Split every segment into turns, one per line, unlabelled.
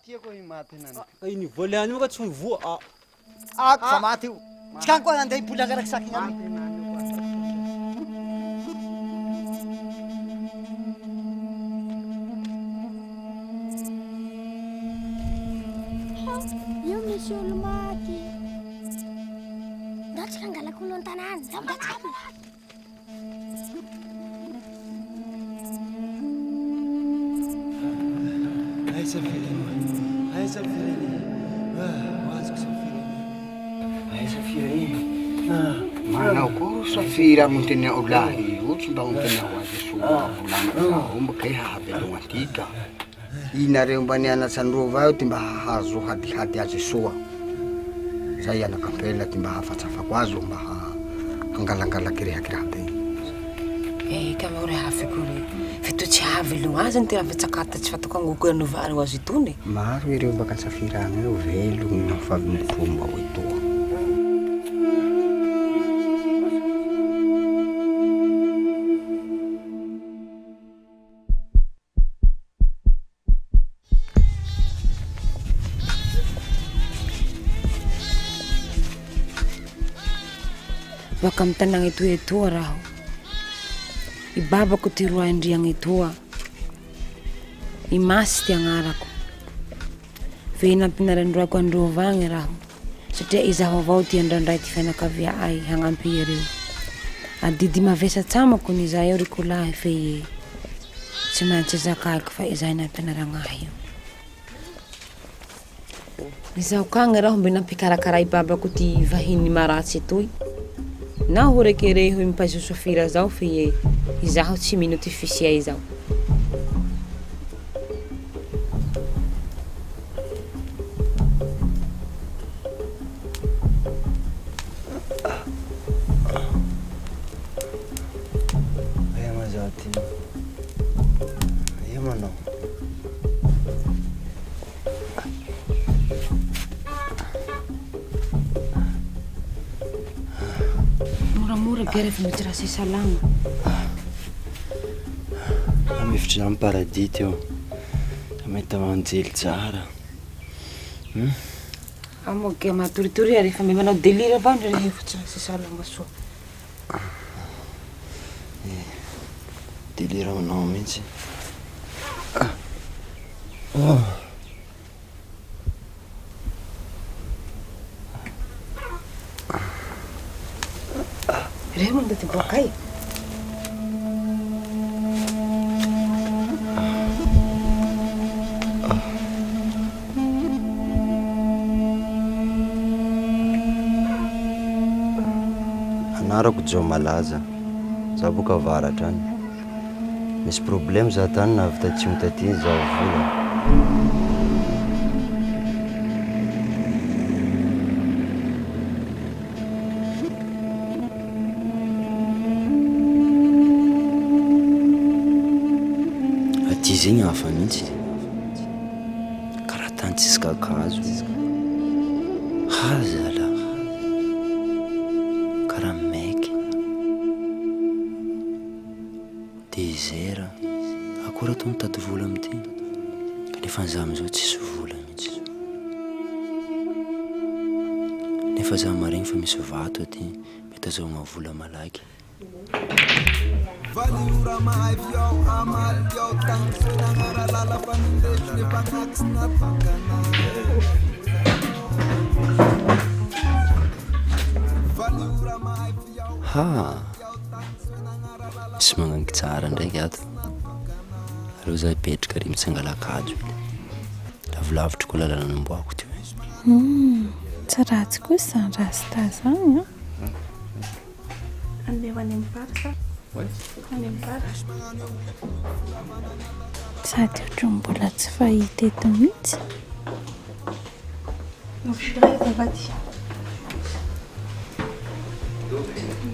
Tiako maty nana.
Iny voly any moa ka tsy mivoa.
Fa maty io. Tsy kany koa andeha hipoly agaraky saky ngamy.
Io misy olo maty. Ndao tsika angalako olo an-tanàna. Ndao tsika.
Ay safiriny. Ay safiriny. Azoko safiriny.
Ay safiriny. Manao koa safira amonteny ao lahy ohatsy mba amonteny ao azy soa volana mba kay hahabelogna atika. Inareo mba nianatsy androva io ty mba hahazo hadihady azy soa. Zay anakampela ty mba hahafatsafako azo mba hangalangalaky rehaky be.
Kamore hafikory. Fito tsy hahavelogna azy ny ty raha fitsakata tsy fatako angoko anovary ho azy itony.
Maro ireo baka safirana io velogny na favin'omba ho itoa.
Baka amin'ny tanàgna etoa raho. I babako ty roa andriagna etoa. I masy ty agnarako. Ve nampinaran-droako androvagny raho. Satria izaho avao ty andrandray ty fianakavia ay hagnampy ireo. Adidy mavesa tsamako ny izay eo rikolahy fe tsy maintsy zakako fa izay nampinaragnahy io. Izaho kagny raho mbe nampikarakara i babako ty vahiny maratsy etoy. Na ho rekereho mipazo sofira zao fe izaho tsy mino ty fisia izao.
Aya mazaty. Aya manao.
Mora gere fa mety raha sisalagna.
Amifitry amin'ny paradis teo. Mety manjely tsara.
Amo ke matoritori ary fa manao délire avao ndre hevitra sisalagna soa.
Délire aminao mihitsy.
Reho manda ty boakay.
Anarako Dzaomalaza. Zaho boka avaratra any. Misy problème zaho tany navy tatsimo taty zaho vola. Zegny hafa mihitsy. Karaha tany tsisy kakazo. Hazala. Karaha maiky. Désert. Akory atao mitady vola amity. Kanefa zaho amizao tsisy vola mihitsy. Nefa zaho maregny fa misy vato aty. Mety azahoagna vola malaky.
Valiura mai viau amal viau tang senangara lala panindej ne pangak snap pangana. Valiura mai viau.
Ha. Tsy magnaniky tsara ndraiky ato. Aleo zaho hipetraka ary mitsangalakajo. Lavilavitry koa lalana namboako ty.
Tsaratsy kosa rasta zany. Andeha any amin'ny parc. Sady ohatry mbola tsy fahita eto mihitsy.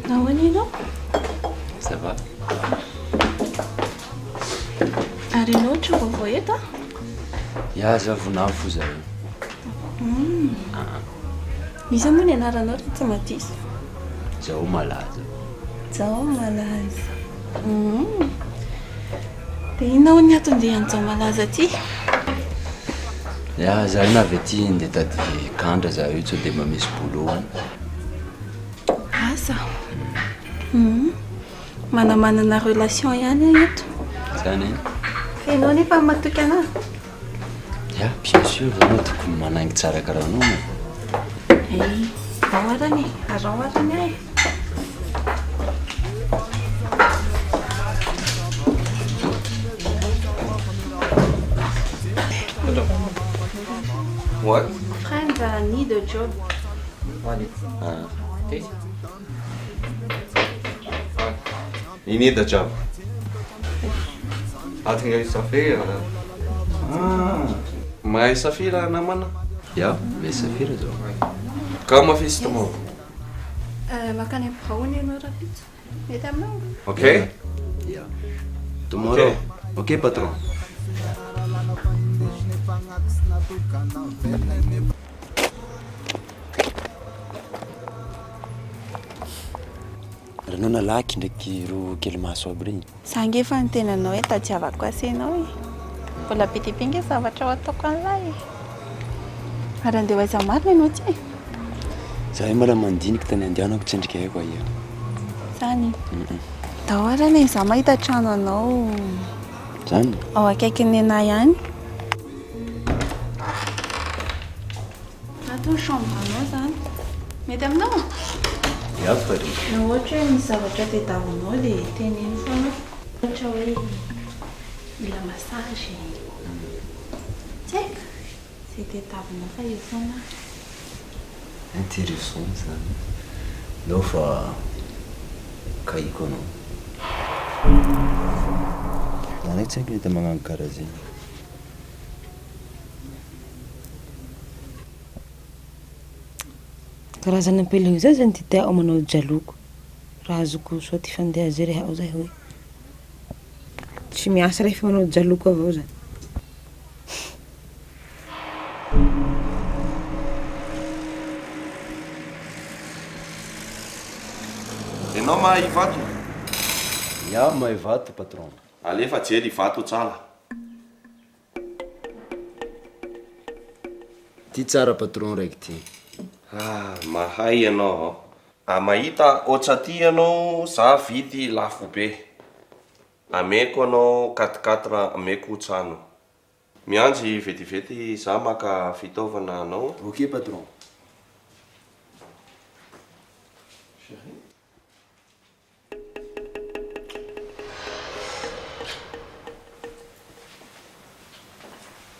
Nahoana ianao?
Ça va?
Ary ianao ohatry vao eto?
Ya zaho vonavo zaho.
Iza moa ny anaranao tsy madisy?
Dzaomalaza.
Dzaomalaza. Dia inona ny atondian'ny Dzaomalaza ty?
Ya, zaho navy aty ndeha tady kandra zaho io tsy dia mba misy boulot.
Asa? Manamanana relation ihany eto.
Zany
Fa ianao nefa matoky anahy.
ya, bien sûr, zanao tokony manaingy tsara karaha anao ma.
Aoarany, aroarany ahy.
What?
Friend, I need a job.
You need a job. Atinga saphir. Mahay saphir namana?
Ya, le saphir zao.
Kama fis tomorrow.
Makany ampohony ianao rapitso. Mety aminao?
Okay?
Ya. Tomorrow. Ok, patron. Raha anao nalaky ndraiky ro kely maso aby regny.
Zange efa ny tenanao hoe tadiavako asenao e. Mbola pitipingy zavatra ho ataoko an'ilay. Ary andeha hoaiza marina ianao ty.
Zaho mbola mandinika tany andehanako tsendrika haiko ia.
Zany. Dahoarany e, za mahita trano anao.
Zany?
Ao akaikin'ny anahy ihany. Ato ny chambre anao zany. Mety aminao?
Ya, pare.
Na ohatra hoe misy zavatra tadiavinao dia teneno foana. Ohatra hoe mila massage. Tsy haiko. Izay tadiavinao fa io foana.
Intéressant zany. Nao fa kahiko anao. Zany tsy haiko hita magnano karaha zay.
Karazana ampeleo zay zany ty ao manao jaloko. Raha azoko soa ty fandeha zay reha ao zay hoe. Tsy miasa rehefa manao jaloko avao zany.
Ianao mahay vato?
Ya, mahay vato patron.
Alefa jery vato tsara.
Ty tsara patron raiky ty.
Mahay ianao. Mahita ohatsa ty ianao, za vidy lafo be. Ameko anao 4x4 ameko trano. Miandry vetivety za maka fitaovana anao.
Ok patron.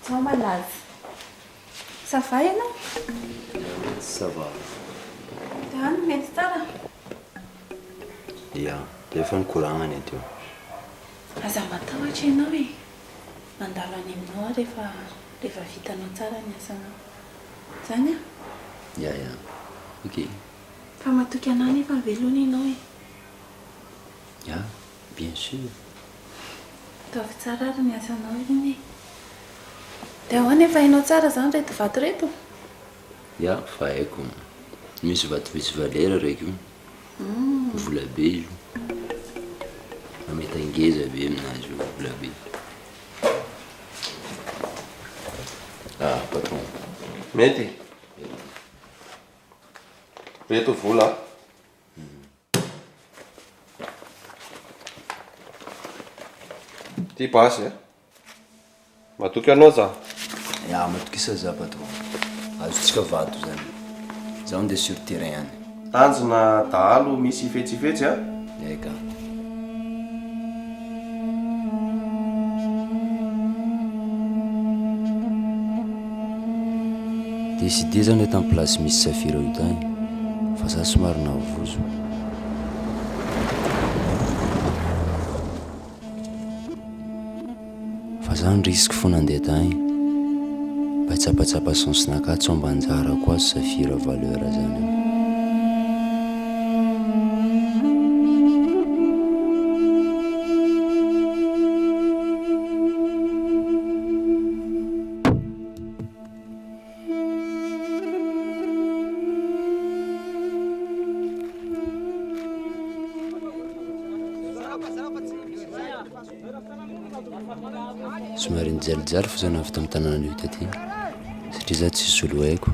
Dzaomalaza. Ça va ianao?
Ça va.
Dia any mety tsara.
Ya, efa nikoragnany teo.
Aza matahotra ianao e. Mandalo any aminao rehefa vitanao tsara ny asanao. Zany a?
Ya. Ok.
Fa matoky anahy nefa velona ianao e.
Ya, bien sûr.
Ataovy tsara ary ny asanao iny e. Dia ahoana efa hainao tsara zany reto vato reto?
Ya, fa haiko. Misy vato misy valera raiky io. Vola be io. Mameta ngeza be aminazy io vola be. Patron.
Mety? Reto vola? Ty basy matoky anao za?
Ya, matokisa za patron. Azotsika vato zany. Zaho ndeha sur terrain any.
Tanjona dahalo misy fetsifetsy
Eka. Décidé zany eto amin'ny place misy saphir io tany. Fa za somary navozo. Fa za ny risky fo nandeha tany. Mba hitsapatsapa sensonaka tsy mba anjara koa saphir valeur zany. somary nijalijary fa zany avy tamin'ny tanàna io taty satria za tsisy olo haiko.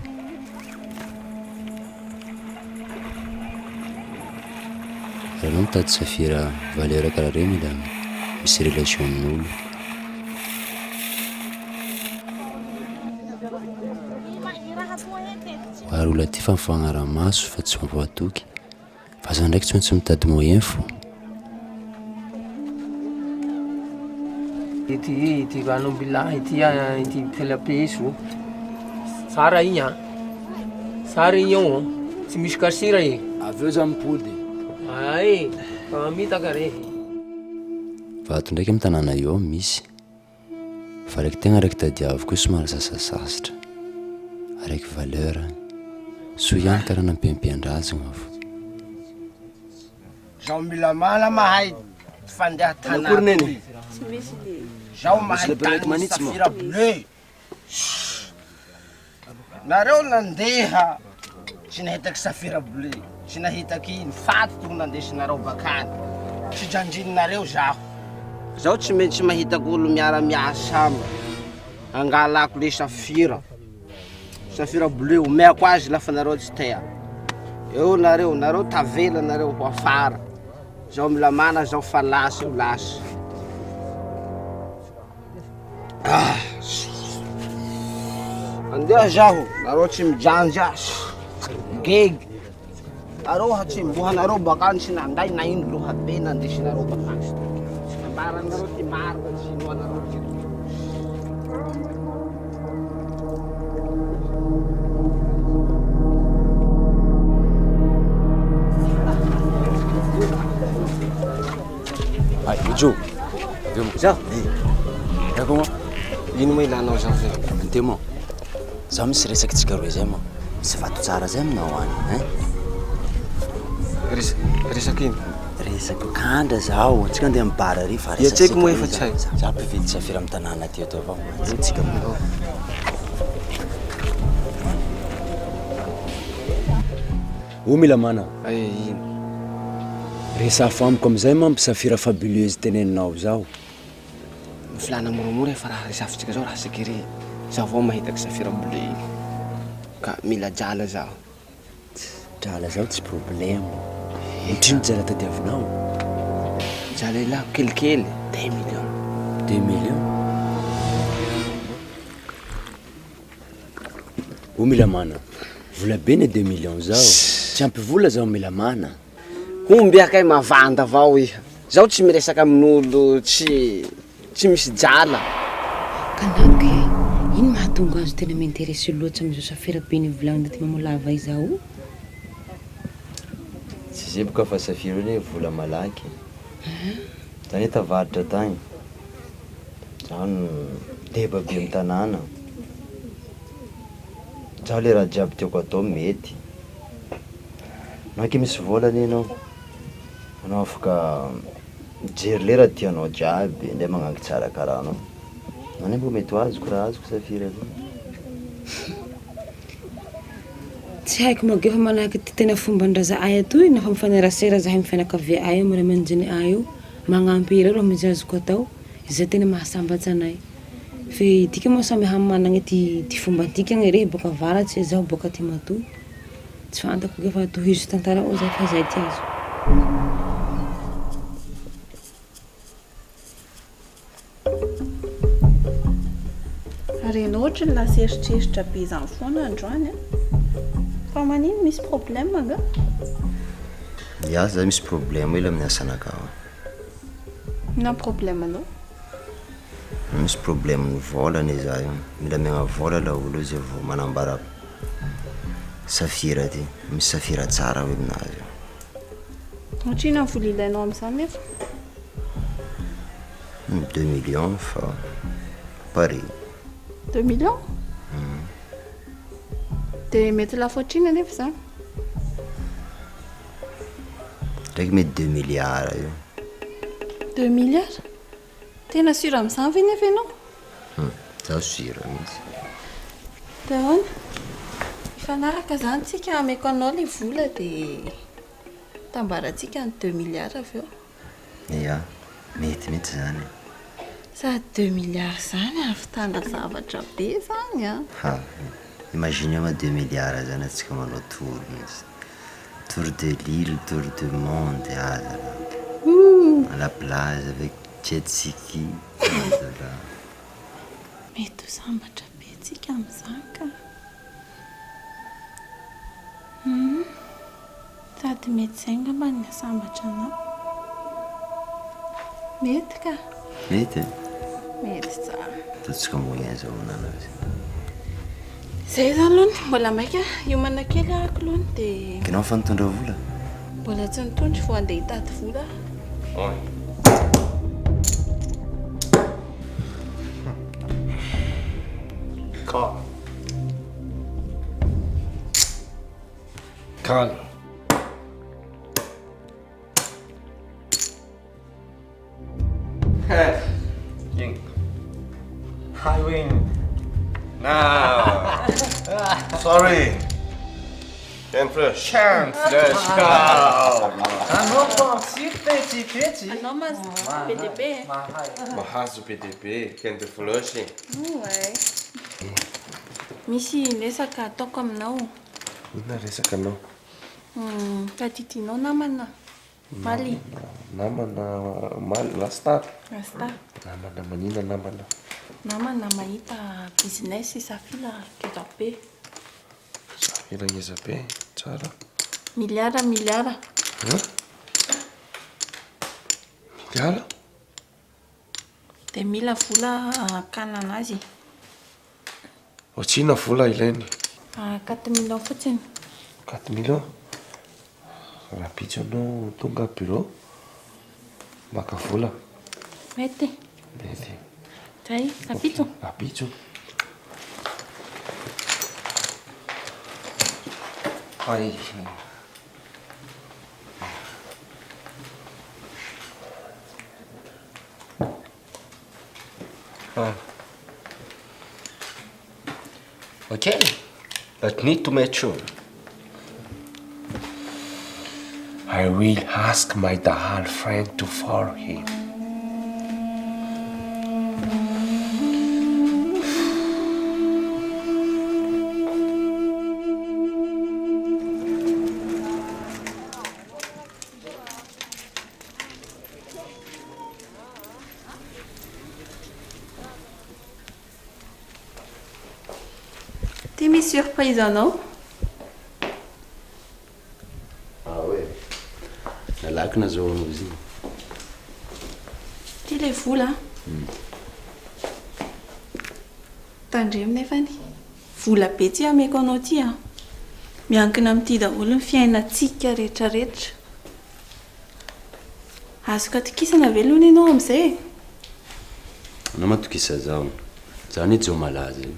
Raha anao mitady safira valeur karaha reo mila misy relation amin'olo. Ary olo aty fa mifagnara-maso fa tsy mampahatoky, fa za ndraiky tsy maintsy mitady moyen fo.
Ity vanombilahy ity pelapeso tsara igny a tsara igny ao tsy misy kasira e
aveo za mipody
ay fa mitaka rehy
vato ndraiky amin'ny tanàna io misy fa raiky tegna raiky tadiaviko io somary sasasasatra araiky valeur so ihany karaha nampempiandrazagna fo.
Zaho mila mala mahay fandeha tanàna. Zaho mahay tany safira bleu. Nareo nandeha tsy nahitaky safira bleu, tsy nahitaky ino faty toko nandesinareo bakany. Tsy janjininareo zaho. Zaho tsy maintsy mahitako olo miara-miasa angalako le safira. Safira bleu omeko azy lafa nareo tsy tea. Eo nareo tavela nareo ho afara. Zaho mila mana zaho fa lasy io lasy. Andeha zaho, nareo tsy mijanja. Geg. Nareo hatsimbohanareo bakany tsy nanday na ino lohabe nandesinareo bakany. Ambaranareo ty marina tsy inoanareo ty.
Ay, Joe. Viu mo?
Zaho?
É como?
Ino mo ilanao zaho zay?
Ante mo. Zaho misy resaky tsika roe zay mo. Misy vato tsara zay aminao any, hein?
Resaky ino?
Resaky kandra zaho, tsika andeha mibara ary fa resaky.
Iantseko moa efa tsy hay.
Za mpividy safira amin'ny tanàna aty eto avao. Tsika mo. O mila mana.
Ay ino?
Resa famiko amizay ma safira fabuleuse teneninao zao.
Filana moramora fa raha resafintsika zao raha sekere. Zaho vao mahitaky safira bleu iny. Ka mila jala zaho.
Drala zao tsy problème. Otrino jala tadiavinao?
Jala ilako kelikely 2 millions.
2 millions? O mila mana. Vola bene 2 millions zao. Tsy ampy vola zao mila mana.
Homby akay mavanda avao iha. Zaho tsy miresaka amin'olo tsy misy jala.
Kanako e, ino mahatonga azo tena m'intéressé loatra amizao safira be ny volagny ty mamolava izao?
Tsy zay boka fa safira io vola malaky. Zany tavaritra tagny. Zany débat be amin'ny tanàna. Zaho le raha jiaby tiako atao mety. Naky misy volany ianao. Anao afaka mijery lera tianao jiaby, ndray magnangy tsara karaha anao. Nany mbo mety azoko raha azoko safira zay.
Tsy haiko moa efa manahaky ty tena fomban-draza ay atoy nafa mifanerasera zahay amin'ny fianakavia ay io mara manjiny ay io magnampy ireo raha mizy azoko atao izay tena mahasambatsy anay. Fe tika moa samy hamanagna ty fomba tikagny re boka avaratsy zaho boka ty matoa. Tsy fantako efa tohizo tantara ao zay fa zay ty azo.
Renao ohatry ny laseritreritra be izany foana androany a. Fa manino misy problème nga?
Ya, za misy problème ila amin'ny asanakao.
Na problème anao?
Misy problème ny volany za io. Mila megna vola la olo zay vao manambara safira ty. Misy safira tsara hoe aminazy.
Ohatrino ny vola ilainao amin'izany nefa?
2 millions fa pare.
2 millions? Dia mety lafoatrina nefa zany?
Raiky mety 2 milliards io.
2 milliards? Tena sura amin'izany ve nefa ianao?
Zaho sura mihitsy.
Dia ahoana? Ifanaraka zany tsika ameko anao le vola dia tambaratsika ny 2 milliards avy eo.
Ya, mety zany.
Sady 2 milliards zany avitana zavatra be zany a.
Ha, imagine ma 2 milliards zany atsika manao tour mihitsy. Tour de l'île, tour du monde, ah là là. À la plage avec jet ski.
Mety ho sambatra be tsika amin'izany ka. Sady mety izay ngamba ny sambatra anao. Mety ka.
Mety?
Mety tsara.
Ataontsika moyen zao aminana azy.
Zay zany aloha mbola maika hiomana kely ahako aloha dia
Kinao fa nitondra vola?
mbola tsy nitondry fo andeha hitady vola.
Calme.
King. I win.
Now. Sorry. Can't flush.
Can't flush. Anao pensy petit.
Anao mahazo PDB.
Mahazo PDB. Can't flush.
Misy lesaka ataoko aminao.
Inona resaka anao?
Tadidinao namana. Maly.
Namana maly lasta.
Rasta.
Namana manina namana.
Namana mahita business safila ngeza be.
Safira ngeza be. Tsara.
Miliara.
Miliara?
Dia mila vola akana anazy.
Ohatrina vola ilainy?
4 millions fotsiny.
4 millions? Raha pitso anao tonga bureau, maka vola.
Mety.
Mety.
Zay, rapitso.
Rapitso.
Ay.
Okay, but need to make sure.
I will ask my Dahal friend to follow him.
Ty misy surprise anao?
Nalaky nazahoanao izy iny.
Ty le vola. Tandremo nefany. Vola be tsy ameko anao ty a. Miankina amin'ity daholo ny fiainantsika rehetrarehetra. Azo katokisana ve aloha ianao amin'izay?
Anao matokisa zaho. Zaho ny Dzaomalaza iny.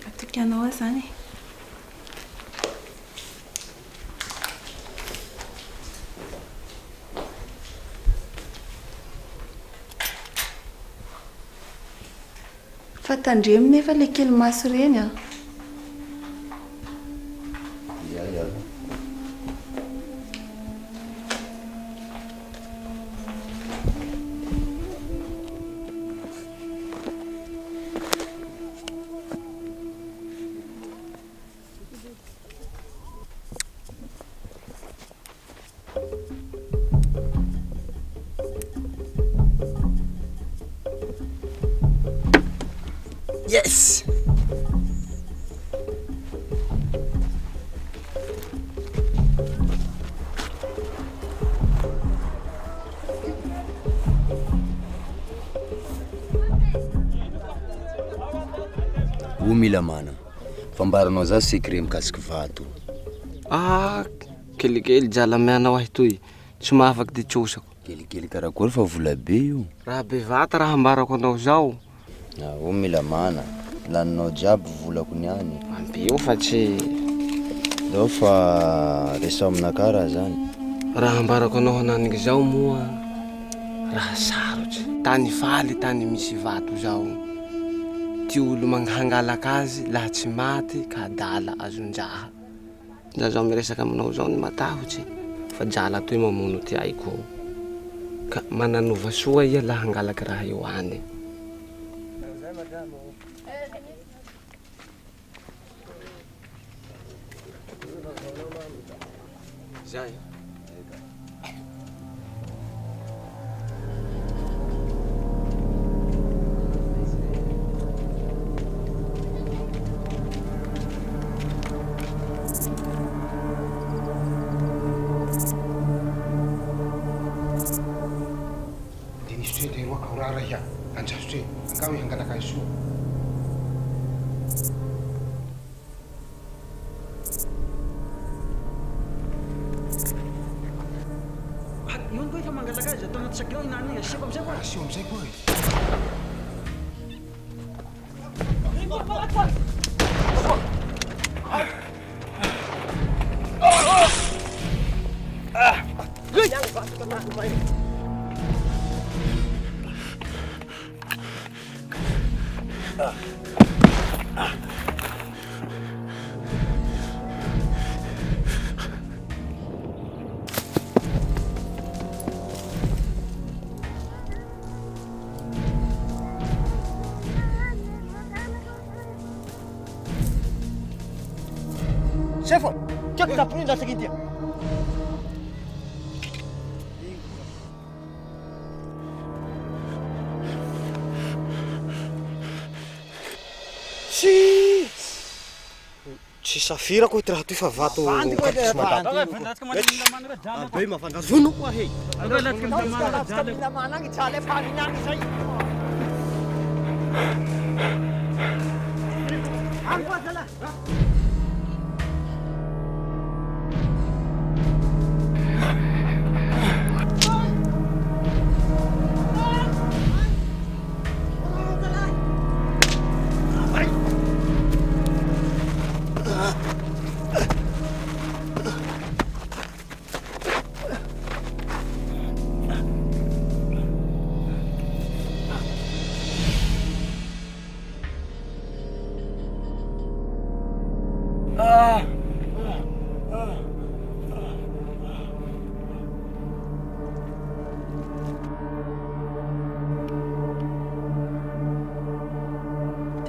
Atoky anao aho zany. Fa tandremo nefa le kely maso reny a.
Ia.
Yes!
O mila mana. Fambaranao za secret mikasiky vato.
Kelikely jala mianao ahy toy. Tsy mahafaky ty trosako.
Kelikely karakory fa vola be io.
Raha bevata raha ambarako anao zao.
O mila mana. Laninao jiaby volako niany.
Ampio fa tsy...
Dao fa resao aminaka raha zany.
Raha ambarako anao hananiky zao moa raha sarotsy. Tany faly tany misy vato zao. Ty olo manghangalaka azy laha tsy maty ka dala azonjaha. Da zao miresaka aminao zao ny matahotsy. Fa jala toy mamono ty aiko. ka mananova soa ia laha hangalaky raha io any. Zay.
Kami hanggalaka isu.
Yun ko yung manggalaka, jatuh ngat sakyo inani, siapa?
Siapa boy?
Chefon, cepat kapunin dah sakit dia.
Tsy saphir ko ity raha toy fa vato kapis madama. Be mafangazono koa he.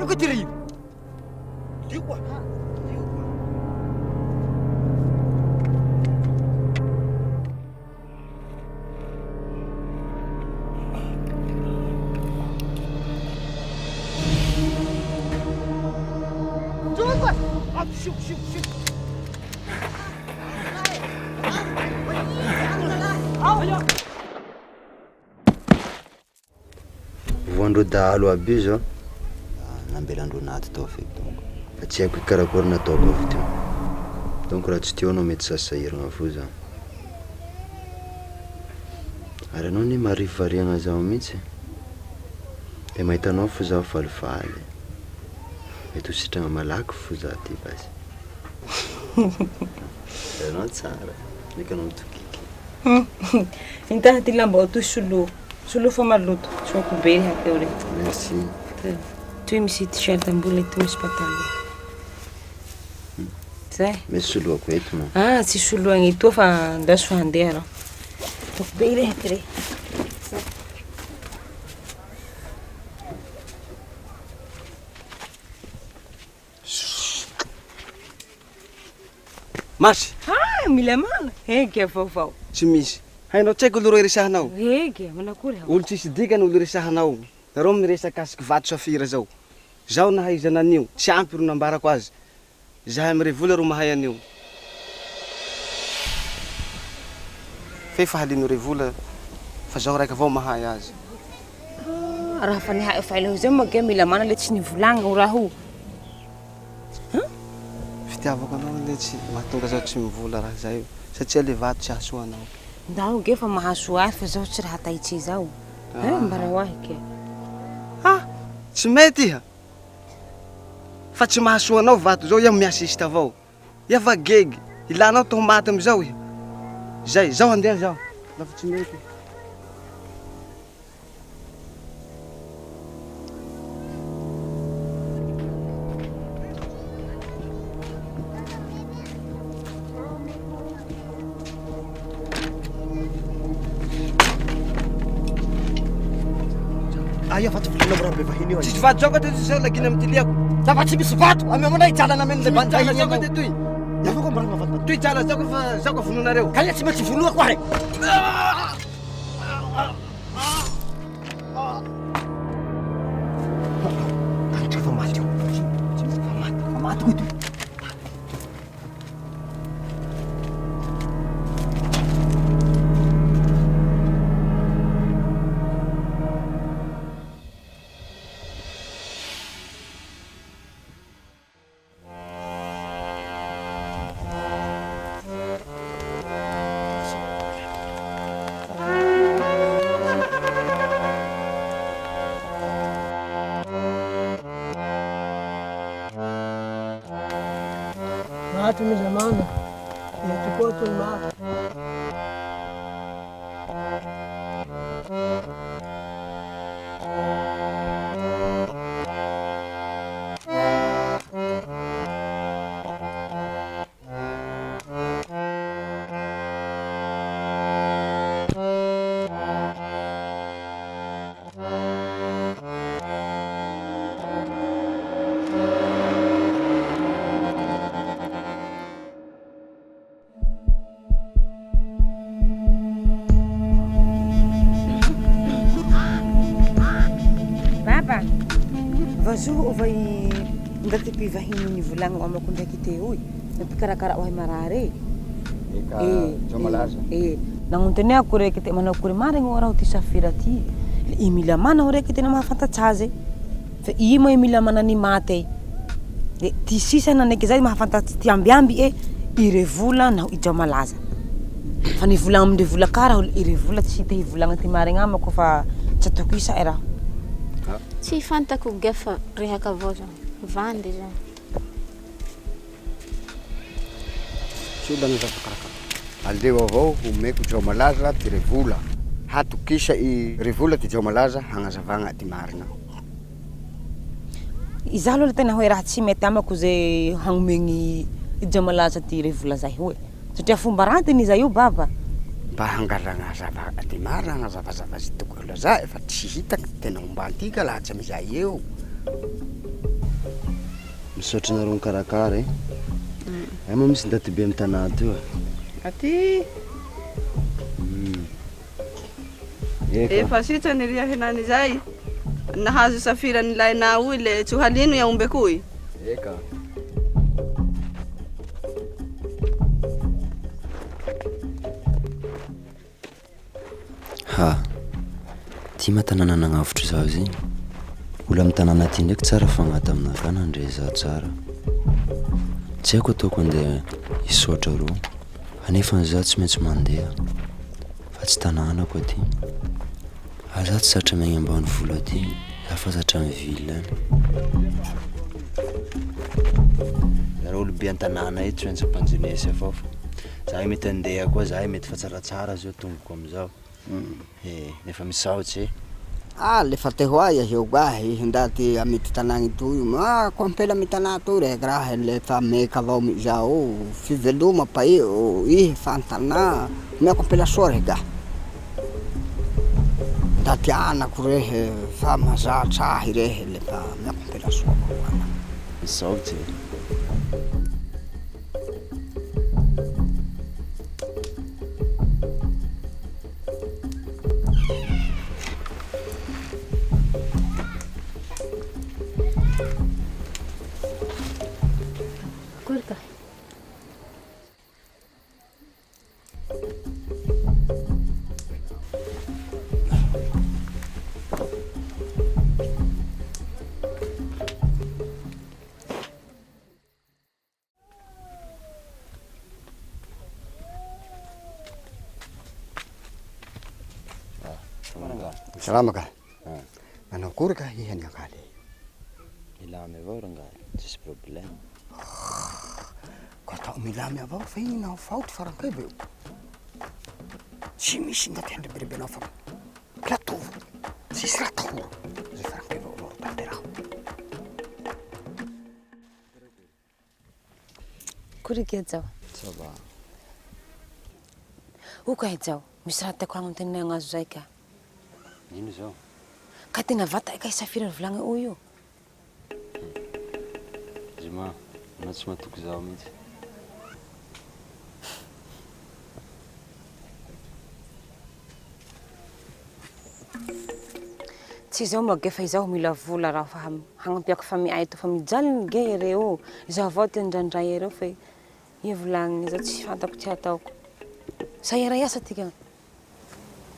Aku diri. Diwa. Coba. Syuk.
Voandro dahalo aby io zao nambelandro anaty tao feky donc fa tsy haiko ikarakory nataoko avy teo donc raha tsy teo anao mety sasahiragna fo za ary anao ny marivo variagna zaho mihitsy de mahitanao fo zaho falifaly mety ho sitragna malaky fo za ty basy anao tsara nika anao mitokiky
Intaha ty lamba otoy solo fa maloto soako be hateo re.
Merci.
Toy misy t-shirt ambola ito misy patalo. Zay.
Misy soloako eto mo.
Ah, tsy soloagna ito fa ndaso handeha raha. Toko be re hety re.
Masy.
Ah, mila mana. Eke vaovao.
Tsy misy. Hainao tsy haiko olo reo resahanao.
Eke, manakory aho.
Olo tsisy dikany olo resahanao. Nareo miresaka asiky vato safira zao. Zaho nahaizana an'io, tsy ampy ro nambarako azy. Zahay amire vola ro mahay an'io. Fefa halino re vola fa zaho raiky avao mahay azy.
Raha fa nihae failo zay moa mila mana le tsy nivolagna o raha io.
Fitiavako anao le tsy mahatonga zaho tsy mivola raha zay io. Satria le vato tsy ahasoa anao.
Ndao ge fa mahasoa azy fa zaho tsy raha taitsy zao. Mbara hoahy ke.
Tsy mety iha. Fa tsy mahasoa anao vato zao iha miasista avao. Iha va gegy, ilanao tomaty amizao iha. Zay, zaho andeha zaho. Lafa tsy mety.
Aia fa tsy volana mora be vahiny io.
Tsisy vato zao ka teto zao lagina amin'ny tiliako.
Lafa tsy misy vato, amy aminay jalana ameny le
Jala
bandahiny
zao ka
ianao.
tetoy.
Lafa koa mbarana mavato.
Toy jala zao ka fa zao ka vononareo.
Ka ia tsy maintsy vonoa koa re. Anitra fa maty io. Fa maty koa ito.
Maty mi zamana. Yatukoto maty.
Vazoa vai ndaty mpivahiny nivolagno amako ndraiky teo nampikarakara ohay marare.
Dzaomalaza.
Nagnontaneko reky te manao kory marigny raha ty saphir ty. I mila mana reky tena mahafantatsy azy. Fa i mo mila mana ni maty. Ty sisa naneky zay mahafantatsy ty ambiamby i revola na i Dzaomalaza. Fa ni volagno amindre vola kara i revola tsy te hivolagna ty marigny amako fa tsy atoko isa raha.
Tsy fantako gafa rehaka avao zao. Vandy zao.
Solana zava-karakara. Aleo avao omeko Dzaomalaza ty revola. Hatokisa i revola ty Dzaomalaza hagnazavagna ty marina.
Izaho aloha tena hoe raha tsy mety amako zay hanomegny i Dzaomalaza ty revola zay hoe. Satria fomba ratiny iza io baba.
Mba hangalagna zava ty marina hagnazavazava zy tokony laza efa tsy hitako tena ombantika laha tsy amizay eo.
Misaotra nareo mikarakara e. Ay moa misy ndaty be amy tanà teo.
Aty efa sitrany ria henany zay nahazo saphir nilaina oy le tsy halino iaombe koy.
Eka. Ha, ty ma tanàna nagnavotro zaho zay. Olo amy tanàna ty ndraiky tsara fagnaty aminaka nandre zaho tsara. Tsy haiko ataoko andeha hisaotra roa. Anefa zaho tsy maintsy mandeha. Fa tsy tanànako aty. Zaho tsy zatra megny ambany vola aty. Zaho fa zatra amy ville any. Raha olo be an-tanàna eto tsy maintsy ampanjenesy avao fa zaho mety andeha koa zaho mety fa tsaratsara zao tomboko amizao. Nefa misaotsy
Lefa te ho aia eo gahy ndaty amity tanàgny toy ko ampela amy tanà toy rek raha lefa meka avao mizao fiveloma pa io fantanà meko ampela soa rek gahy ndaty anako rehe fa mazatra ahy rehe lefa meko ampela soa
misaotsy.
Kurka.
Salama ka. Manao kory ka ihany akaly.
Milamy avao rangahy, tsisy problème.
Ko atao milamy avao fa iny nao faoty farankebe. Tsy misy ndaty andreberebenao fa platovo. Tsisy raha tahoro. Zay farankebe olo tanteraho.
Kory ke Dzao?
Ça va.
O ka Dzao, misy raha tiako agnontaniagna azo zay ka.
Ino zao?
Ka tena vata ka safira volagna o io.
Zima, anao tsy mahatoky zaho mihitsy.
Tsy zao magefa izaho mila vola raha fa hagnapiako famiay eto fa mijaliny ge ireo. Izaho avao te ndrandray ireo fa ia volagny izaho tsy fantako tsy ataoko. Sahira iasa tika.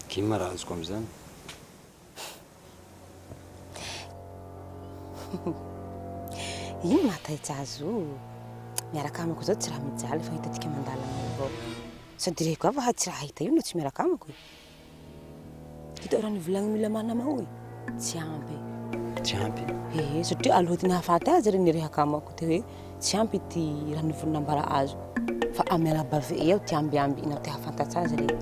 Kimo marazoko am'izany.
Ino mahataitsazy io? Miaraka amiko zao tsy raha mijaly fa hitatika mandalana avao. Sady reko ava tsy raha hita io no tsy miaraka amiko. Hitao raha nivolagny mila manama hoy. Tsy ampy.
Tsy ampy?
Satria aloha ty nahafaty azy reny nirehaka amako te hoe tsy ampy ty raha nivolinambara azo. Fa amy alabave eo ty ambiamby inao ty hafantatsy azy reny.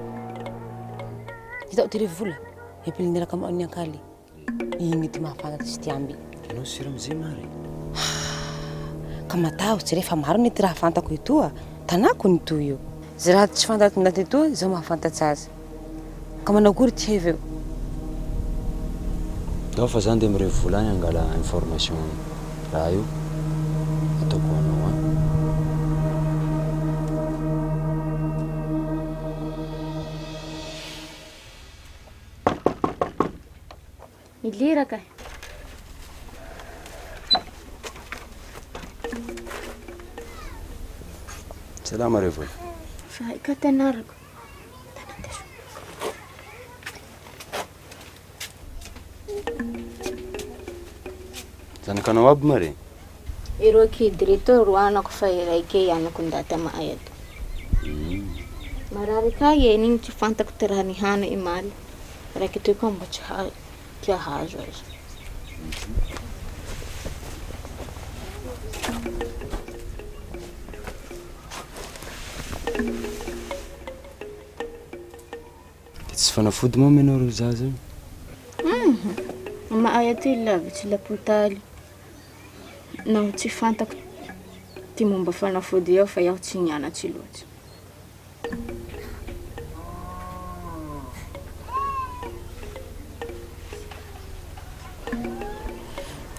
Hitao ty revola. Epily niraka amao ny ankaly. Igny ty mahafantatsy ty amby.
Anao sira amizay mary.
Ka matahotsy rehefa maro ny ty raha fantako etoa. Tanako ny toy io. Zay raha tsy fantatry ndaty etoa zao mahafantatsy azy. Ka manao akory ty hevy eo?
Dao fa zany de miray volany angala information raha io. Ataoko anao a.
Miliraka.
Salama revola.
Fa ka tanarako.
Zanakanao aby mare?
Ireo kidy reto ro anako fa iraike anako ndaty amaay ato. Marary ka igny tsy fantako ty raha nihana imaly. Raiky toy koa mba tsy hahazo azy.
Tsy fanafody moa menao ro zaza io?
Amaay ato lavitsy lapotali. Naho tsy fantako ty momba fanafody eo fa iaho tsy nianatsy loatsy.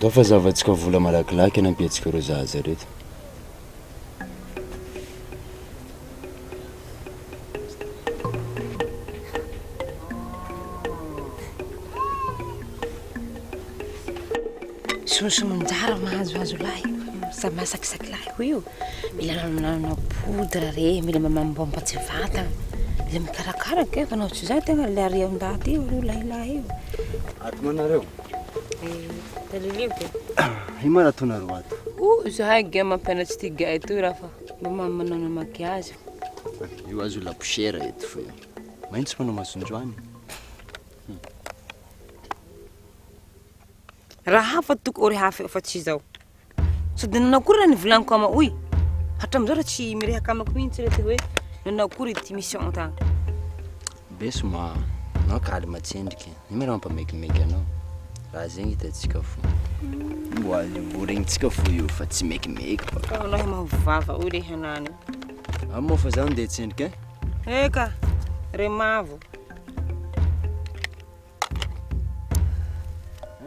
Dao fa zavatsika vola malakilaky anampihetsika reo zaza reto.
Somonjara mahazoazo lahy. Sa masakisaky lahy ho io. Mila nanao poudre re, mila mamamboambatsy vatagna. Mila mikarakara ke fa nao tsy zay tegna le ari ndaty io io lahilahy io.
Ato manareo?
Talilio ke.
Ino maratonareo ato?
Zahay ge mampianatsy ty gay etoy raha fa mba manao makiazy.
Io azo laposiera eto fa maintsy manao masonjoany.
Raha hafa toko ore hafa fa tsy zao. Sady nanao akory raha nivolaniko ama oy. Hatramizao raha tsy mirehaka amako mihitsy rety hoe nanao akory ty mission tagny.
Beso ma, anao kalma tsendriky. Ino ma raha mampamekimeky anao? Raha zegny hitatsika fo. Mbo regnitsika fo io fa tsy mekimeky ba.
Ka anao mahavava oy le hanany.
Amo fa zany ndeha tsendriky e?
Eka, re mavo.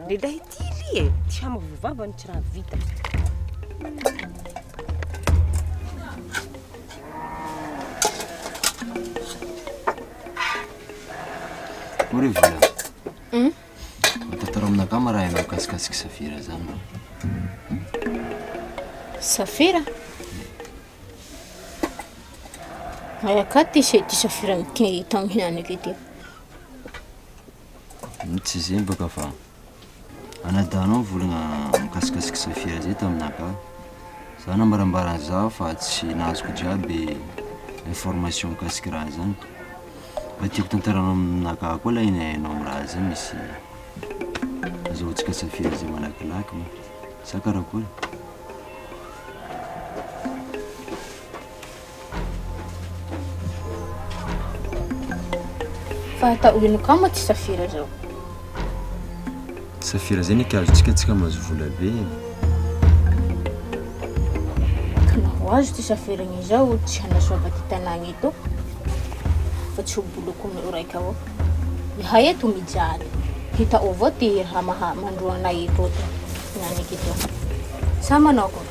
Lehilahy tily e, ty hamavovava ny tsy raha vita.
Ore vola. Matataro aminaka ma raha ianao kasikasiky safira zany.
Safira? Aya ka ty safira tagny hinanako ity.
Tsy zay baka fa anadanao volagna mikasikasiky safira zay taminaka. Za nambarambarany zaho fa tsy nazoko jiaby information mikasiky raha zany. Fa tiako tantaranao aminaka koa la iny hainao amin'ny raha zay misy azahoantsika safira zay malakilaky ma. Sa karakory?
Fa atao ino ka ma ty safira zao?
Safira zay ny azontsika tsika mahazo vola be.
Ka naho azo ty safira igny zao tsy hanasoava ty tanagna eto. Fa tsy ho boloko amin'ny raiky avao. Ihay eto mijaly. Hitao avao ty mandroanay eto naniky eto. Sa manao akory?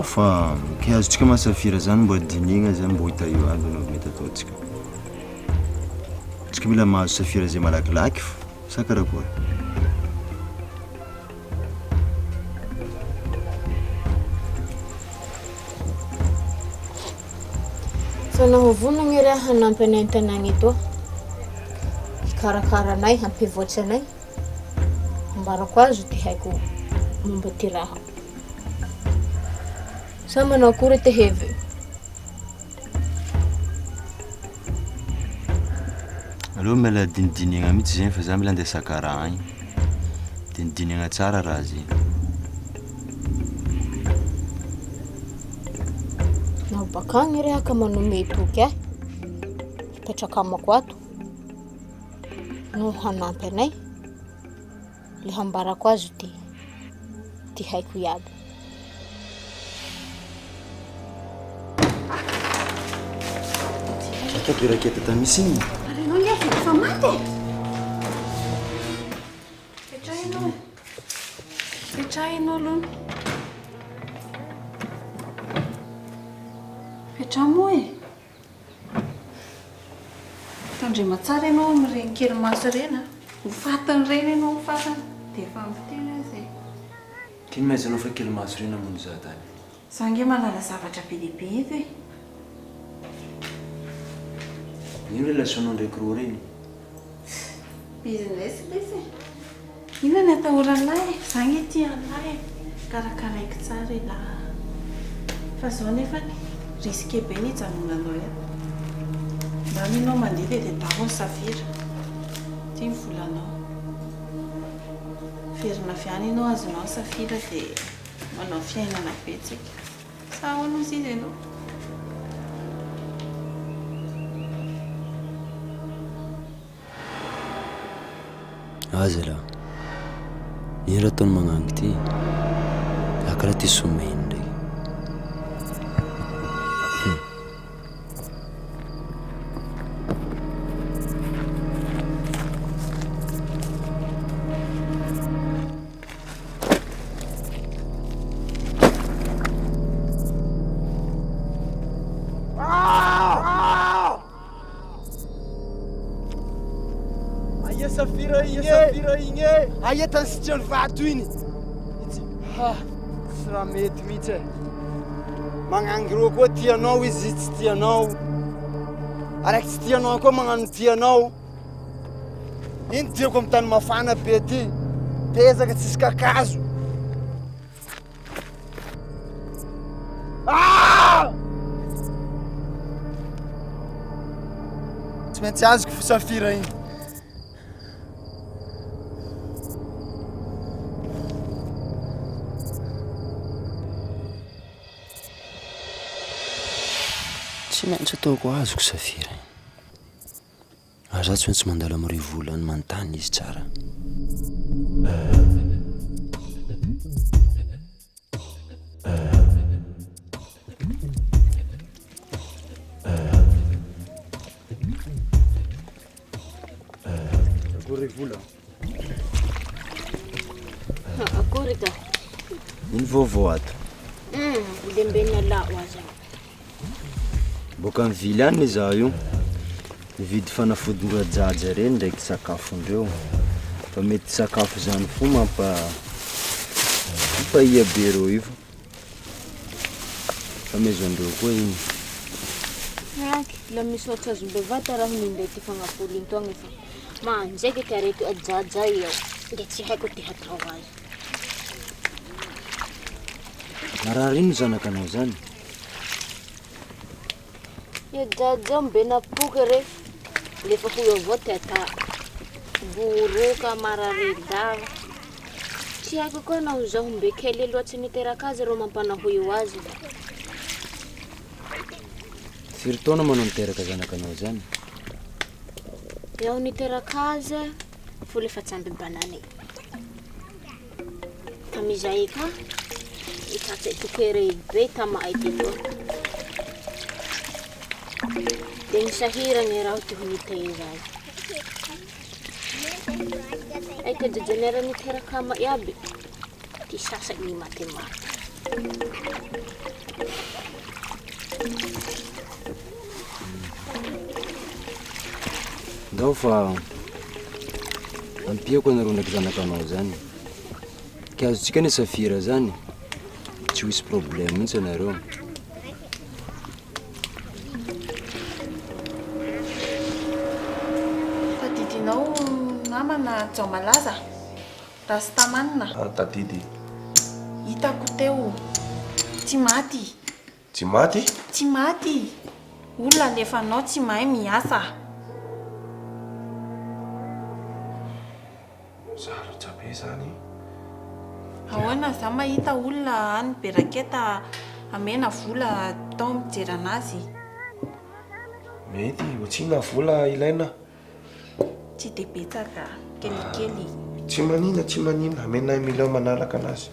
Fa ke azotsika masafira zany mbo dinigna zany mbo hita io aby no mety ataotsika. Tsika mila mahazo safira zay malakilaky fo sa karakory?
Sa nahovonagny raha hanampy anay an-tanàgna eto. Hikarakarana hampivoatsy anay. Ambarako azo ty haiko momba ty raha. Sa manao akory ty hevy?
Aloha mila dinidinigna mihitsy zegny fa za mila andeha sakara igny. Dinidinigna tsara raha zegny.
Nao bakagny raha ka manome toky Petraka amako ato. No hanampy anay. Le hambarako azo ty haiko iaby.
Tato raketa ta misy igny.
Arenao liafa fa maty. Petrahinao aloha. Petramo tandrema tsara ianao amin'ireny kely maso ireny. Ho fatany reny ianao ho fatany. Dia efa miteny zay.
Kiny maizanao fa kely maso reny amono za tany.
Za nge malala zavatra be lehibe eto e.
Ino relationao ndraiky roa reny?
Business lesy. Ino ny atahoran'lahy? Za nge tia an'lahy. Karakaraiko tsara ilahy. Fa zao nefany risque be ny hijanonanao eto. Zany ianao mandeha dia davo ny safira. Tia ny volanao. Verina avy any ianao azonao ny safira dia manao fiainana betsaka. Sa ahoana izy ianao?
Aza la. Ino raha ataony magnangy ty? Akaraha ty someny ndraiky.
Aia tany sitriany vato iny. Tsy raha mety mihitsy e. Magnangy roa koa tianao izy tsy tianao. Araiky tsy tianao koa magnano tianao. Ino tiako amin'ny tany mafana be ty. Tezaka tsisy kakazo. Tsy maintsy azoko fo safira iny.
Tsy maintsy ataoko azoko safira. Raha za tsy maintsy mandalo amin'ny volany manontany izy tsara.
Akory vola.
Akory ka?
Ino vaovao ato?
Lembena lao aza.
Boka mivily any izaho io. Nividy fanafodin-drajaja reny ndraiky sakafondreo. Fa mety sakafo zany fo mampahia be reo io. Fa mezondreo koa iny.
La misy ohatry azo bevata raha mindray ty fanafody iny toagny fa manjaiky ty areto ajaja io. Nge tsy haiko ty hatao azy.
Mararino zanakanao zany?
Jaja mbena poky re. Lefa ho avao ty ata. Boroka mararidava. Tsy haiko koa nao zaho mbe kely loatsy niteraka azy reo mampanahoy azy.
Firy taona manao niteraka zanakanao zany?
Iaho niteraka azy folo efa tsamby banane. Tamizay ka itatsy tokere be tamay tyto. Dia nisahirana raho ty honiteza azy. Aika jajanera niteraka ama iaby. Ty sasany matematika.
Ndao fa ampiako anareo ndraiky zanakanao zany. Ka azotsika ny safira zany. Tsy ho isy problème mihitsy anareo.
Tadidinao namana Dzaomalaza, rastamanina.
Tadidy.
Hitako teo, tsy maty.
Tsy maty?
Tsy maty. Olona alefanao tsy mahay miasa.
Sarotra be zany.
Ahoana za mahita olona any beraketa amena vola tao mijery anazy.
Mety, ohatsina vola ilaina.
Tsy dia betsaka, kelikely.
Tsy manina, amenay milao manaraka anazy.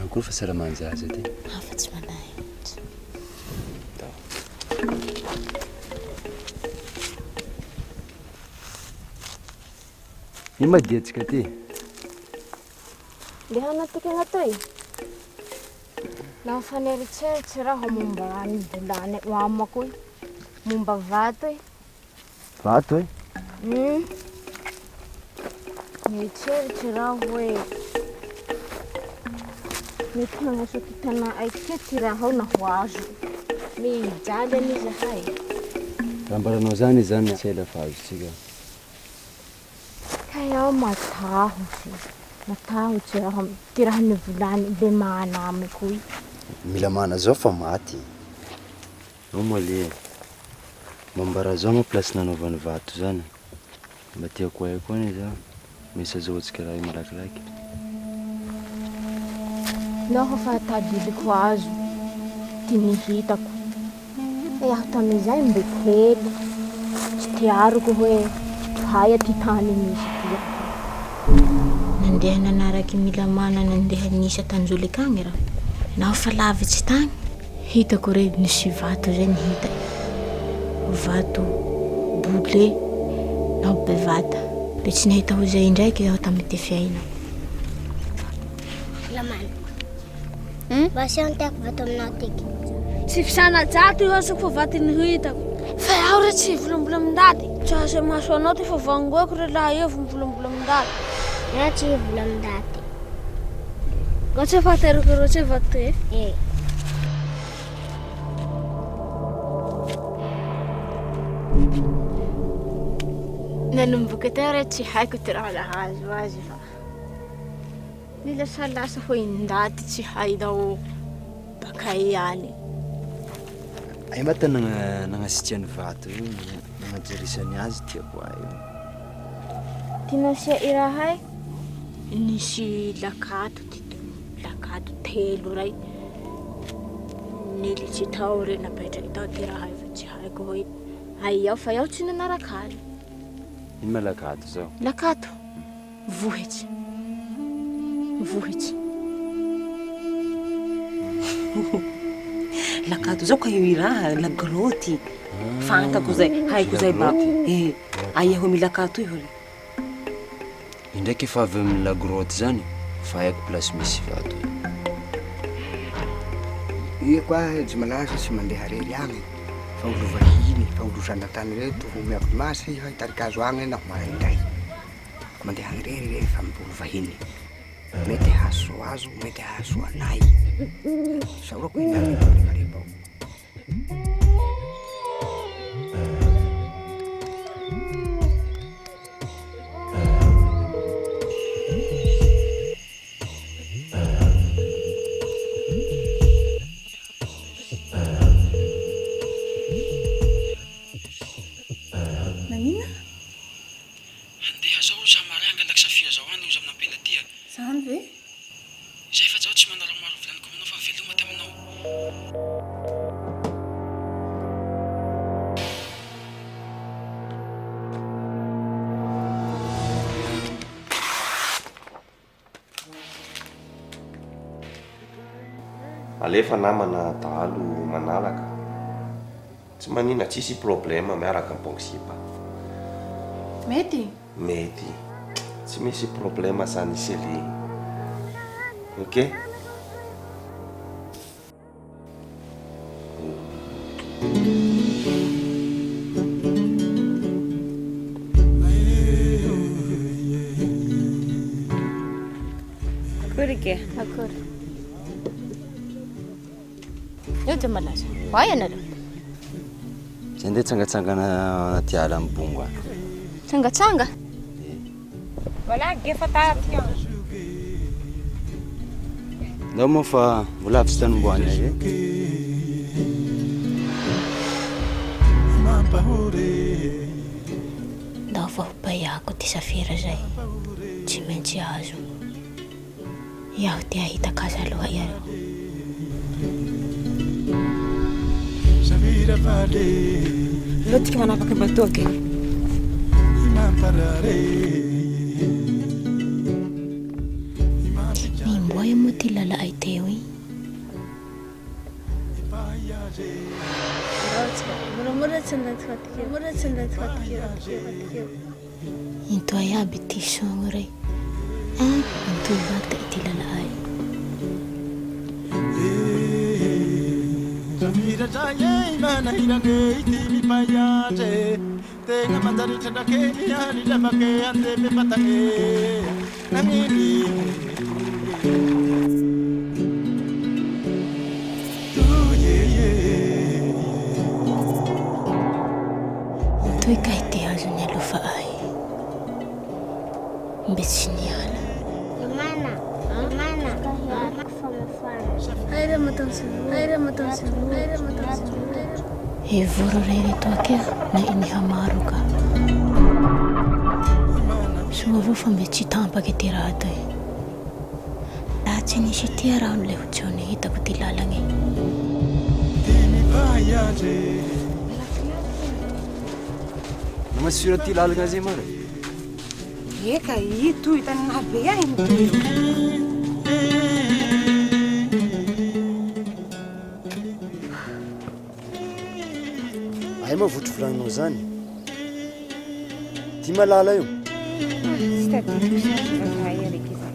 Koa fa salamanjaza ty.
Fa tsy manahy.
Ny madetsika ty.
Le hanatoky anatoy. Na faneritseritsy raha momba ny volany amako io. Momba vato io.
Vato e?
Nieritseritsy raha hoe mety hanasokitana aikety raha ao na ho azo. Mijaly an'izy hay.
Raha mbaranao zany zany tsy ela fa azotsika.
Ka iaho matahotsy raha ty raha nivolany le mana amiko io.
Mila mana zao fa maty. Ao moa le mambara zao moa place nanaovany vato zany. Mba tiako hay koa ny zao. Misy azahoantsika raha malakilaky.
Naho fa tadiliko azo ty nihitako. Iaho tamizay mbe kely. Tsy tiariko hoe haya ty tany misy ty. Nandeha nanaraky mila mana nandeha nisa tanjolik agny raha. Naho fa lavitsy tagny. Hitako re nisy vato zay nihita. Vato bleu na bevata. Le tsy nahita ho zay indraiky iaho tamy ty fiaina.
Lamana. Basi ang tiyak vato aminao tiky.
Tsy fisanajato io asako fa vaty ny hitako. Fa iaho re tsy volambolamindady. Tsy azo maso anao ty fa vangoako re laha io fa mivolambolamindady.
Ia tsy volamindady.
Ko tsy fahateriko ireo tsy vato e?
Nanomboka teo re tsy haiko ty raha nahazo azy fa nilasalasa hoe ndaty tsy hainao baka ihany.
Ay mata nangasitya ny vato io, nanajerisany azy tiako ayo.
Ty nasia irahay nisy lakato telo ray. Nilitsy tao re napetraky tao ty rahay fa tsy haiko hoe ay iaho fa iaho tsy nanaraka azy.
Ino ma lakato zao?
Lakato vohitsy.
Lakato zao ka io iraha la groty. Fantako zay, haiko zay baba. Aia ho milakato io.
Indraiky efa avy amin'ny la grotte zany, fa haiko place misy vato.
Ia koa Dzaomalaza tsy mandeha rery agny. Fa olo vahiny, fa olo zana-tany reto ho miavy masy hitarikazo agny na maraindray. Mandeha agny rery fa olo vahiny. Mety haso azo, mety haso anay. Saurako inareko rehefa
Zany ve?
Zay efa zao tsy manala maro volaniko aminao fa veloma taminao.
Alefa namana dahalo manalaka. Tsy manina tsisy problema miaraka amin'ny bonksipa.
Mety?
Mety. Tsy misy problema zany isely. Ok?
Akory ke?
Akory. Eo Dzaomalaza, hoay ianareo?
Zay ndeha tsangatsangana anaty ala amin'ny bongo any.
Tsangatsanga?
Voilà, gefa taty.
Ndao moa fa mbola avy sy tanomboany age.
Ndao fa hobayako ty saphir zay. Tsy maintsy azo. Iaho ty ahita kazaloha iareo.
Lotika manapaka bateau ke?
Mimboa mo ty lalay teo i. Into iaby ty sogno rey. Into vata ity lalay.
Tenga mandari tendake ni ani labake ande be patake nangini
Toi kaiti azo ni lufa ai. Mbesinyala.
Mana? Aira matansi.
E voro rere toakea na ini hamaruka. Sua vofa mbe tsy tampaka ty raha toy. Laha tsy nisy tia rano le hotsony hitako ty lalagny.
Namasira ty lalagna zay mare.
Eka, ito itany nabe ay mo.
Ay moa votry volagninao zany. Ty malala io.
Tsy tadidiko sasy vazahay araiky izay.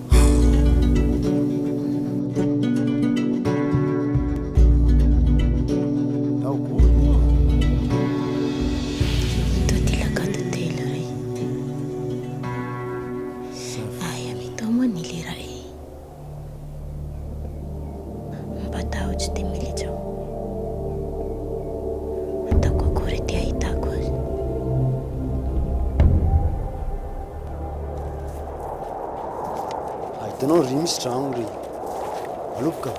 Into ty lakato telo rey. Aya mitomo ni lira e. Mpatahotsy ty militsao. Ataoko akory ty ahitako azy.
Hitanao ry misy tragno ry. Aloboka.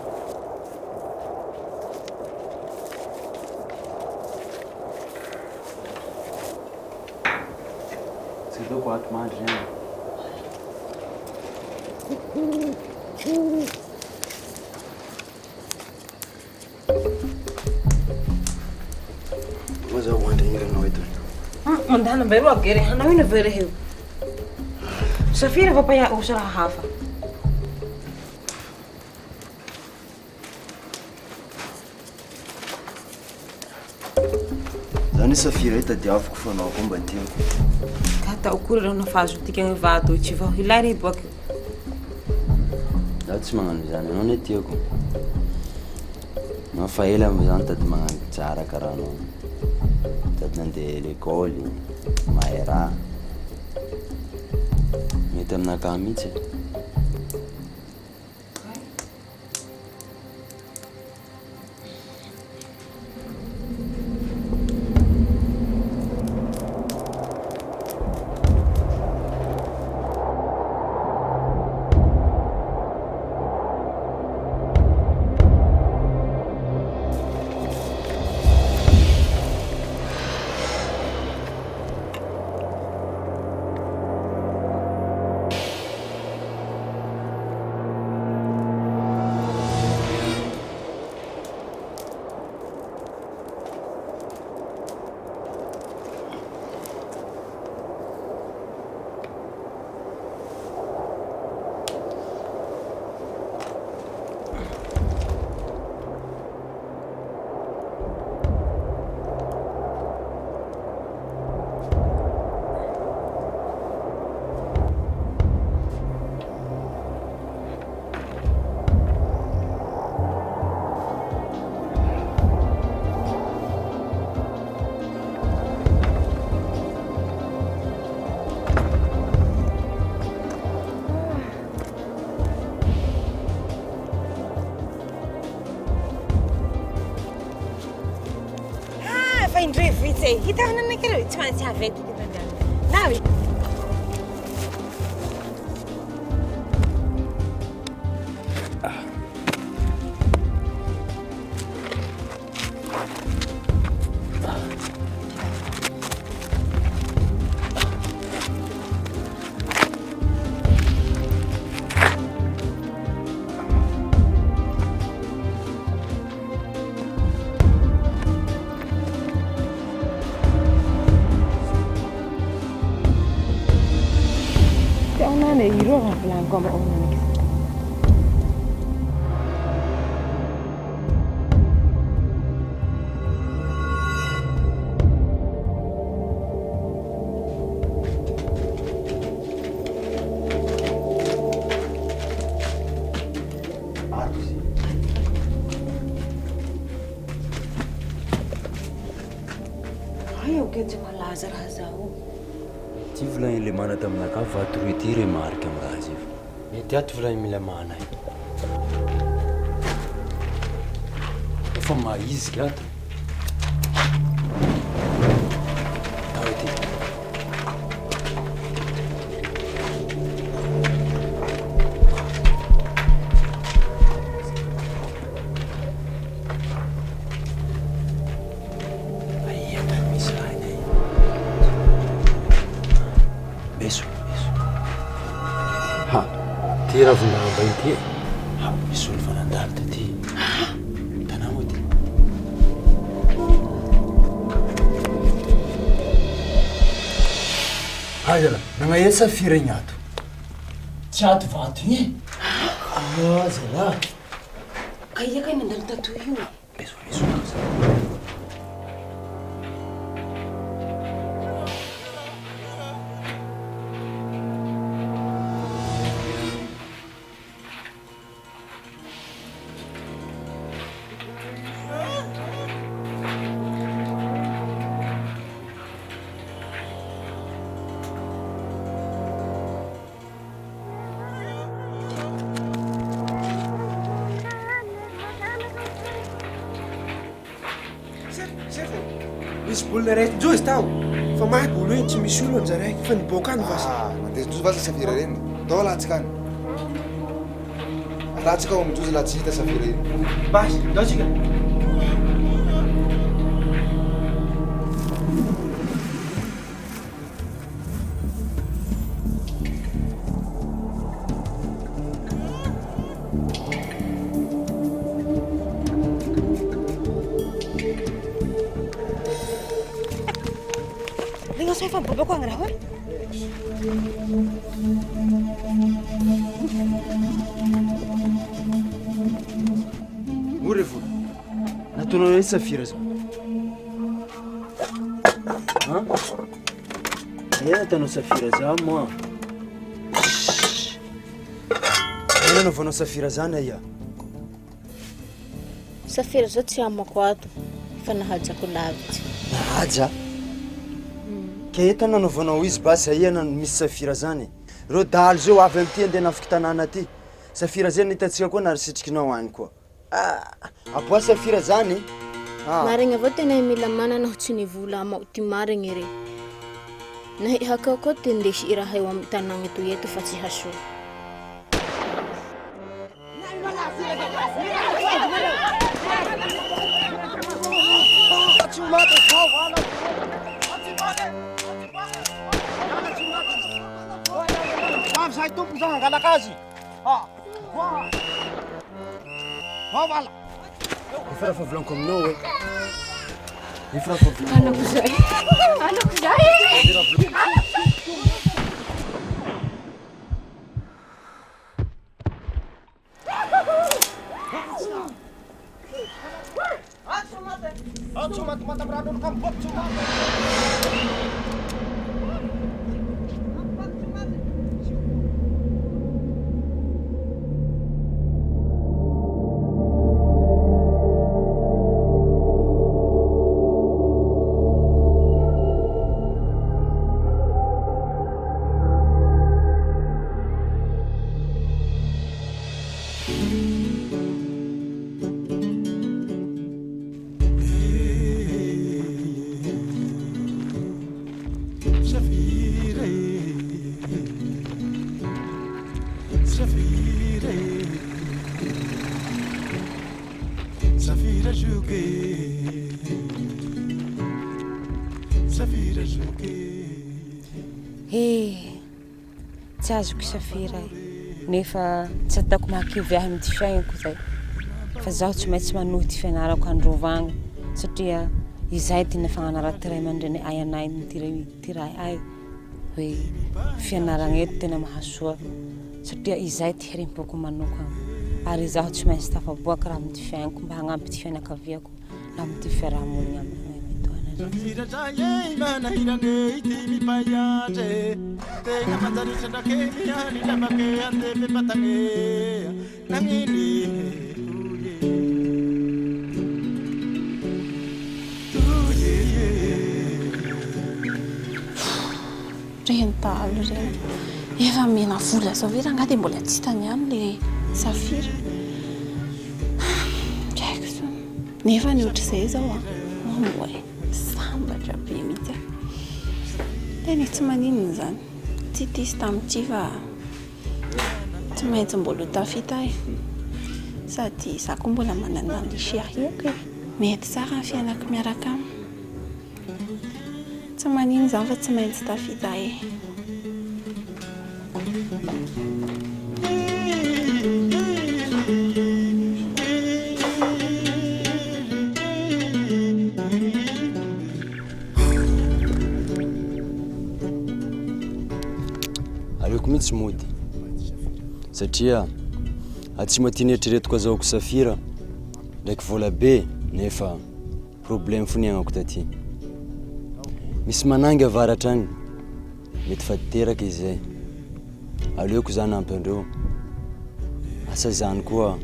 Tsy hitako ato mandry zany. Moa zaho mandry ingranao eto.
Mandana mbay roa gery hanao ina vere heo. Saphir va pa ya usa raha hafa.
Zany saphir ita diaviko fanao ko mba tiako.
Kata akory raha nafazo tikany vato tsy vao hilary boaka.
Zaho tsy magnano zany, anao ne tiako. Anao fa ela zany tady magnano tsara karaha anao. Tady nandeha l'école, mahay raha. Mety aminakahy mihitsy.
Ese, hitaka na nakiro tsy maintsy avy eto nawe.
Nane hiro bilang kau mau nane. Ayo ke Dzaomalaza raha zao.
Ty volagny le mana taminaka vatoroy ty re marika amin'ny raha izy mety ato volagny mila mana io efa mahizika ato ao ty ty raha vonamba ity e misy olo fanandalo taty tanamo ty azala nagnaia saphir igny ato tsy ato vato igny e azala
Kaya kay nandalo tato io.
Beso
Misy bolina raiky jozy tao fa maty bolo iny tsy misy olo anjaraiky fa niboaka any vasa
mandeha jozy vasa saphir reny dao alatsika any alatsika ao amin'ny jozy laha tsy hita saphir iny
basy daotsika
Saya fan bobo ko ang raho.
Ory volo nataonao hoe saphir zao ia nataonao saphir zao moi ina nanaovanao saphir zany ia
Saphir zao tsy amako ato fa nahajako lavitra
nahaja ke eto nanaovanao izy basy aia misy saphir zany reo dalo zao avy amty andeha nafika tanàna aty saphir zany hitantsika koa narisitrikinao any koa aboa saphir zany
marigny avao tena mila manana ho tsy nivola amao ty marigny re nahihaka koa ty ndesy raha eo amin'ny tanàgna eto eto fa tsy hasoa
Sai tompo zao hangalaka azy vala
efa raha fa volaniko aminao e efa raha fa
Anako zay
mata beradun kamu cuma
Tsy azoko safira nefa tsy ataoko mahakiviahy amy ty fiainako zay fa zaho tsy maintsy manohy ty fianarako androvagna satria izay tena fagnanara ty ray aman-dreny ay anay ty ray ay hoe fianaragna eto tena mahasoa satria izay ty herim-poko manokana ary zaho tsy maintsy tafaboaka raha amy ty fiainako mba hagnampy ty fianakaviako na amy ty fiarahamonigna amy
rentalo reny efa mena vola zao ve raha ngaty mbola tsy hitany ihany le saphir haiko so nefa ny ohatr'izay zao oe sambatra be mihitsy tena tsy maninona zany tsy tisy tamin'ity fa tsy maintsy mbola tafita sady za koa mbola manana ny chériako mety tsara ny fiainako miaraka aminy tsy manino zany fa tsy maintsy tafita
aleoko mihitsy mody satria atsy maty nieritreretiko azahoko safira ndraiky vola be nefa problème fo niagnako taty misy manangy avaratra agny mety fa teraka izay aleoko zany ampy andreo asa zany koa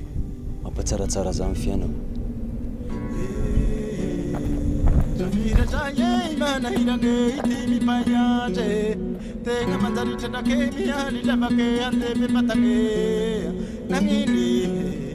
mampatsaratsara zany fiainako
Tenga manjari chana ke miani la bake ande me patane nangini